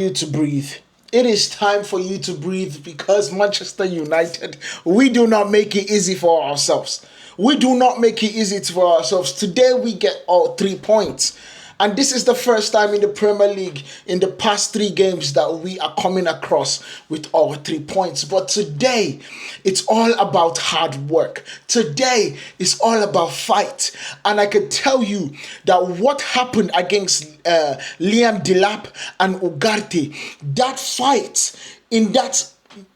You to breathe. It is time for you to breathe because Manchester United, we do not make it easy for ourselves. We do not make it easy for ourselves. Today we get all 3 points. And this is the first time in the Premier League in the past 3 games that we are coming across with our 3 points. But today, it's all about hard work. Today is all about fight. And I can tell you that what happened against Liam Delap and Ugarte, that fight in that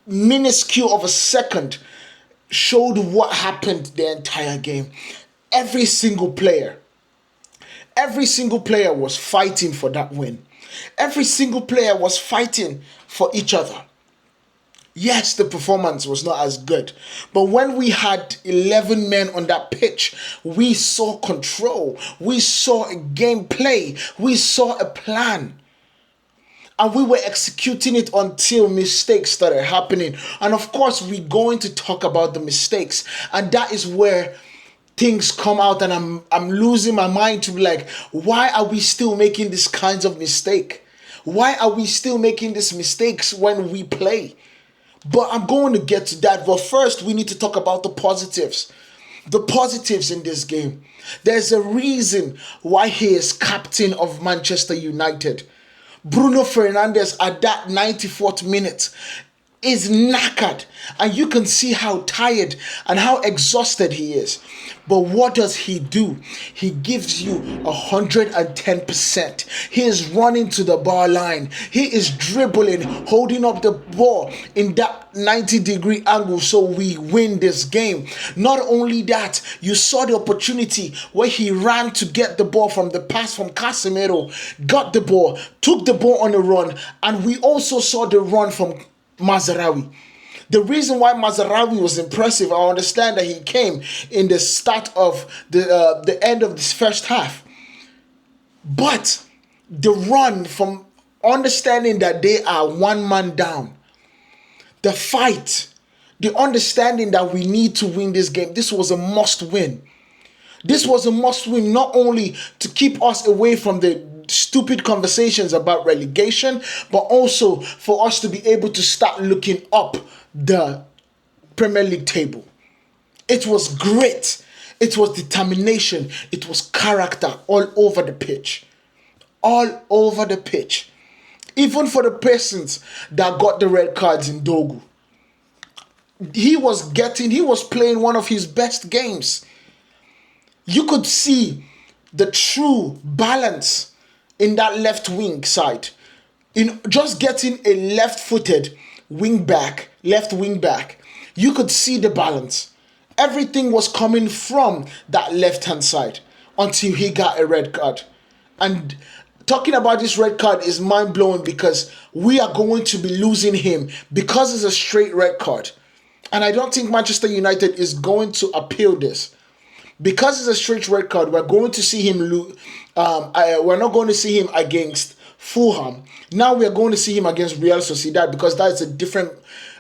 minuscule of a second showed what happened the entire game. Every single player Every single player was fighting for that win. Every single player was fighting for each other. Yes, the performance was not as good, but when we had 11 men on that pitch, we saw control, we saw a gameplay, we saw a plan. And we were executing it until mistakes started happening. And of course, we're going to talk about the mistakes. And that is where things come out and I'm losing my mind to be like, why are we still making these kinds of mistake? Why are we still making these mistakes when we play? But I'm going to get to that. But first, we need to talk about the positives. The positives in this game. There's a reason why he is captain of Manchester United. Bruno Fernandes at that 94th minute is knackered, and you can see how tired and how exhausted he is. But what does he do? He gives you 110%. He is running to the bar line. He is dribbling, holding up the ball in that 90-degree angle so we win this game. Not only that, you saw the opportunity where he ran to get the ball from the pass from Casemiro, got the ball, took the ball on a run, and we also saw the run from Mazarawi. The reason why Mazarawi was impressive, I understand that he came in the start of the end of this first half. But the run from understanding that they are one man down, the fight, the understanding that we need to win this game, this was a must win. This was a must win not only to keep us away from the stupid conversations about relegation, but also for us to be able to start looking up the Premier League table. It was grit, it was determination, it was character all over the pitch. All over the pitch. Even for the persons that got the red cards in Dogu. He was playing one of his best games. You could see the true balance in that left wing side. In just getting a left wing back, you could see the balance. Everything was coming from that left hand side until he got a red card. And talking about this red card is mind blowing because we are going to be losing him because it's a straight red card. And I don't think Manchester United is going to appeal this. Because it's a straight red card, we're going to see him lose. We're not going to see him against Fulham. Now we are going to see him against Real Sociedad because that's a different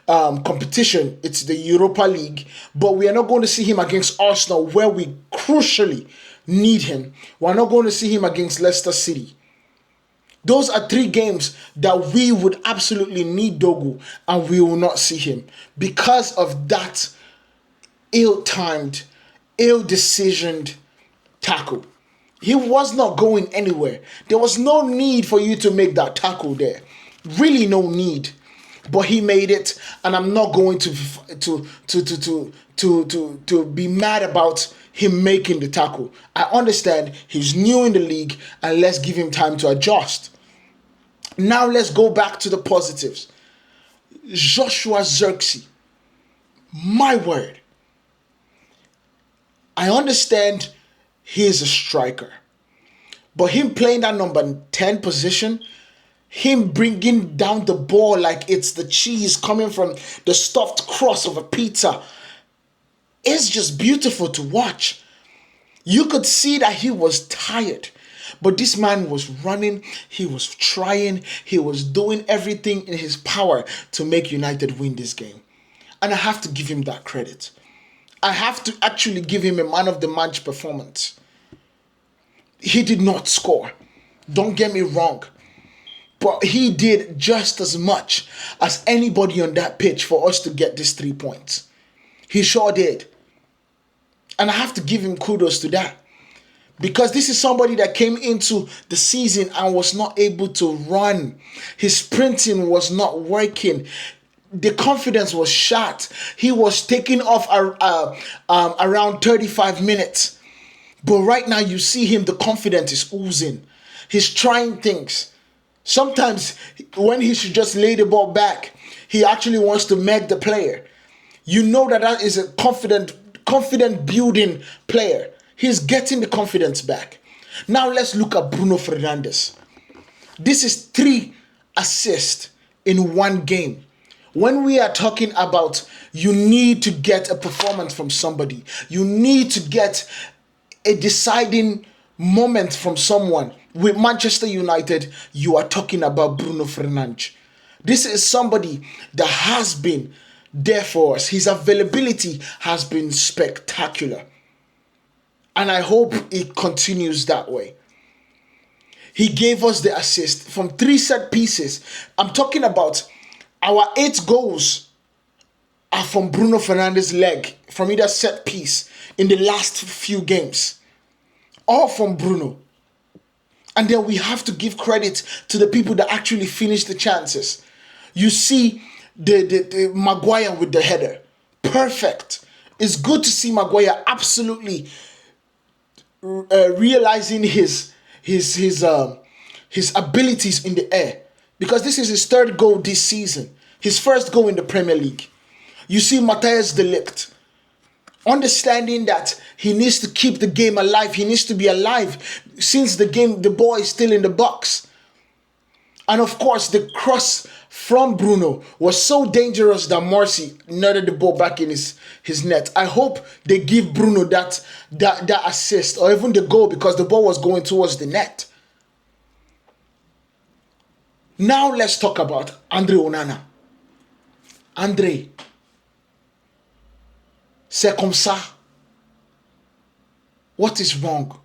competition. It's the Europa League. But we are not going to see him against Arsenal where we crucially need him. We're not going to see him against Leicester City. Those are 3 games that we would absolutely need Dogu, and we will not see him because of that ill-timed, ill-decisioned tackle. He was not going anywhere. There was no need for you to make that tackle there. Really no need. But he made it, and I'm not going to be mad about him making the tackle. I understand he's new in the league, and let's give him time to adjust. Now let's go back to the positives. Joshua Zirkzee. My word. I understand he is a striker. But him playing that number 10 position, him bringing down the ball like it's the cheese coming from the stuffed crust of a pizza, it's just beautiful to watch. You could see that he was tired. But this man was running, he was trying, he was doing everything in his power to make United win this game. And I have to give him that credit. I have to actually give him a man of the match performance. He did not score. Don't get me wrong. But he did just as much as anybody on that pitch for us to get these 3 points. He sure did. And I have to give him kudos to that. Because this is somebody that came into the season and was not able to run. His sprinting was not working. The confidence was shot. He was taking off around 35 minutes. But right now you see him, the confidence is oozing. He's trying things. Sometimes when he should just lay the ball back, he actually wants to make the player. You know that is a confident building player. He's getting the confidence back. Now let's look at Bruno Fernandes. This is 3 assists in one game. When we are talking about you need to get a performance from somebody, you need to get a deciding moment from someone. With Manchester United, you are talking about Bruno Fernandes. This is somebody that has been there for us. His availability has been spectacular. And I hope it continues that way. He gave us the assist from 3 set pieces. I'm talking about our 8 goals are from Bruno Fernandes' leg, from either set piece in the last few games. All from Bruno. And then we have to give credit to the people that actually finish the chances. You see the Maguire with the header. Perfect. It's good to see Maguire absolutely realizing his abilities in the air. Because this is his 3rd goal this season. His 1st goal in the Premier League. You see Matthias de Ligt understanding that he needs to keep the game alive. He needs to be alive since the ball is still in the box. And of course, the cross from Bruno was so dangerous that Marcy nutted the ball back in his net. I hope they give Bruno that assist or even the goal, because the ball was going towards the net. Now let's talk about Andre Onana. Andre, c'est comme ça. What is wrong?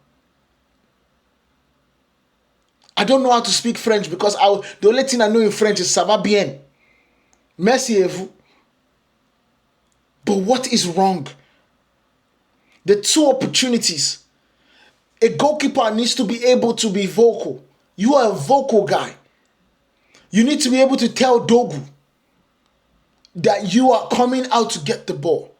I don't know how to speak French because the only thing I know in French is ça va bien. Merci à vous. But what is wrong? The 2 opportunities. A goalkeeper needs to be able to be vocal. You are a vocal guy. You need to be able to tell Dogu that you are coming out to get the ball.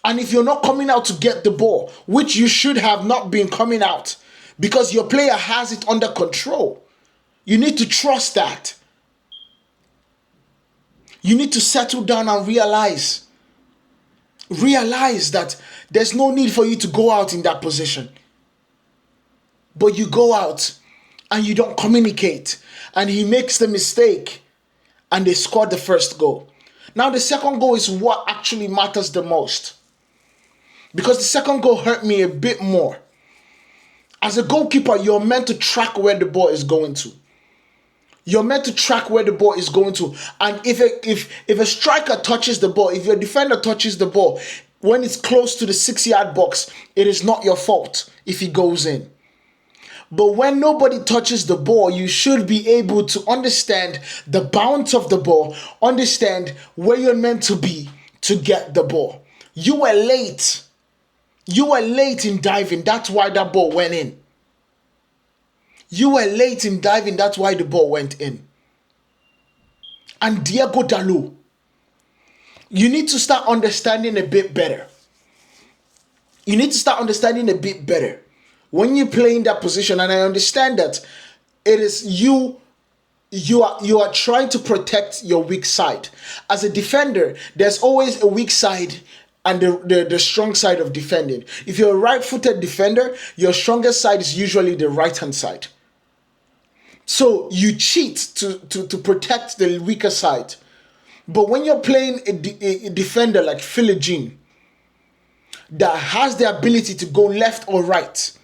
And if you're not coming out to get the ball, which you should have not been coming out, because your player has it under control, you need to trust that. You need to settle down and realize that there's no need for you to go out in that position. But you go out and you don't communicate, and he makes the mistake and they scored the 1st goal. Now the 2nd goal is what actually matters the most, because the 2nd goal hurt me a bit more. As a goalkeeper, you're meant to track where the ball is going to. You're meant to track where the ball is going to. And if a striker touches the ball, if your defender touches the ball, when it's close to the 6-yard box, it is not your fault if he goes in. But when nobody touches the ball, you should be able to understand the bounce of the ball, understand where you're meant to be to get the ball. You were late. You were late in diving. That's why that ball went in. You were late in diving. That's why the ball went in. And Diego Dalot, you need to start understanding a bit better. You need to start understanding a bit better. When you play in that position, and I understand that it is you are trying to protect your weak side. As a defender, there's always a weak side and the strong side of defending. If you're a right-footed defender, your strongest side is usually the right-hand side. So you cheat to protect the weaker side. But when you're playing a defender like Philogene that has the ability to go left or right,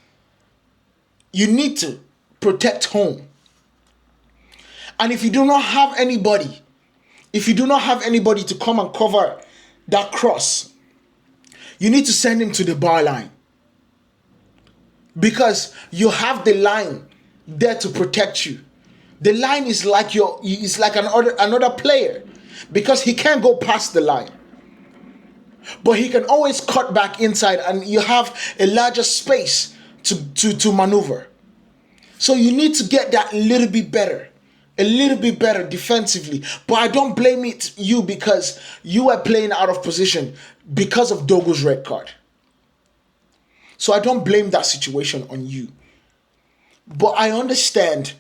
you need to protect home. And if you do not have anybody to come and cover that cross, you need to send him to the bar line. Because you have the line there to protect you. The line is like it's like another player, because he can't go past the line. But he can always cut back inside, and you have a larger space to maneuver. So you need to get that a little bit better defensively. But I don't blame you because you were playing out of position because of Dogu's red card. So I don't blame that situation on you. But I understand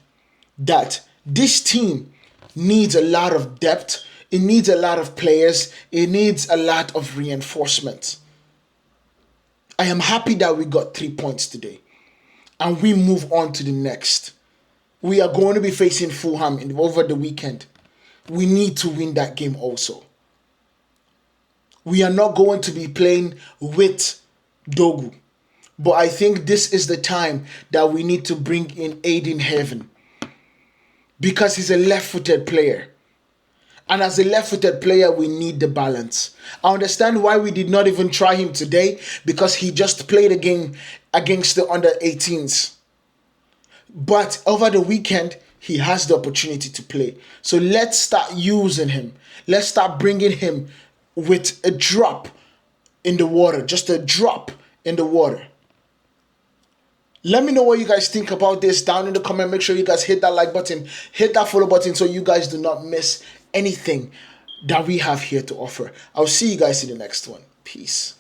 that this team needs a lot of depth. It needs a lot of players. It needs a lot of reinforcement. I am happy that we got 3 points today. And we move on to the next. We are going to be facing Fulham over the weekend. We need to win that game also. We are not going to be playing with Dogu. But I think this is the time that we need to bring in Aiden Heaven, because he's a left-footed player. And as a left-footed player, we need the balance. I understand why we did not even try him today, because he just played a game against the under-18s. But over the weekend, he has the opportunity to play. So let's start using him. Let's start bringing him with a drop in the water. Just a drop in the water. Let me know what you guys think about this down in the comment. Make sure you guys hit that like button, hit that follow button, so you guys do not miss anything that we have here to offer. I'll see you guys in the next one. Peace.